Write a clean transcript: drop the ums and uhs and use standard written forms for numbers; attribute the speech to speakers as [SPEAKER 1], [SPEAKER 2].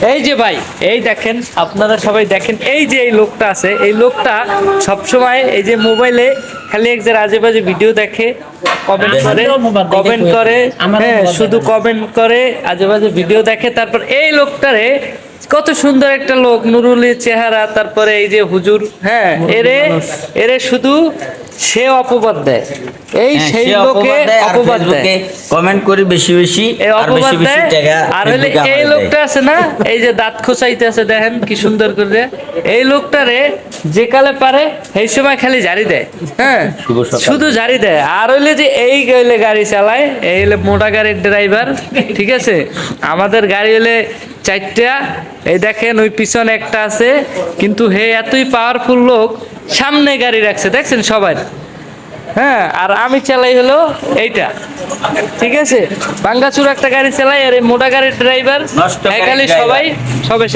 [SPEAKER 1] এই যে ভাই, এই দেখেন, আপনারা সবাই দেখেন, এই যে এই লোকটা আছে, এই লোকটা সবসময় এই যে মোবাইলে খালি এক যে আজে বাজে ভিডিও দেখে, কমেন্ট করে, হ্যাঁ শুধু কমেন্ট করে, আজে বাজে ভিডিও দেখে। তারপর এই লোকটারে, কত সুন্দর একটা লোক, নুরুলের চেহারা, তারপরে এই যে হুজুর, হ্যাঁ এরে এরে শুধু সে অপবাদ দেয়, এই সেই লোকে অপবাদ দেয়,
[SPEAKER 2] কমেন্ট করি বেশি বেশি,
[SPEAKER 1] এই
[SPEAKER 2] আর
[SPEAKER 1] অপবাদ
[SPEAKER 2] বেশি বেশি
[SPEAKER 1] দেয়।
[SPEAKER 2] টাকা
[SPEAKER 1] আর হলে
[SPEAKER 2] ফেসবুকে
[SPEAKER 1] এই
[SPEAKER 2] আমারে
[SPEAKER 1] লোকটা
[SPEAKER 2] দেয়।
[SPEAKER 1] আছে না, এই যে দাঁত খোঁচাইতে আছে, দেখেন কি সুন্দর করে, এই লোকটারে যে কালে পারে এই সময় খালি জারি দেয়, হ্যাঁ
[SPEAKER 2] শুভ সকাল।
[SPEAKER 1] শুধু জারি দেয়। আর হইলে যে এই গেলে গাড়ি চালায়, এই হলে মোটা গাড়ির ড্রাইভার, ঠিক আছে। আমাদের গাড়ি হলে চারটা, এই দেখেন ওই পিছনে একটা আছে, কিন্তু হে এতই পাওয়ারফুল লোক, সামনে গাড়ি রাখছে দেখছেন সবাই, হ্যাঁ। আর আমি চালাই হলো এইটা, ঠিক আছে, ভাঙ্গাচুর একটা গাড়ি চালাই, আর এই মোটা গাড়ির ড্রাইভার,
[SPEAKER 2] নষ্ট গাড়ির
[SPEAKER 1] খালি
[SPEAKER 2] driver।
[SPEAKER 1] সবাই সবাই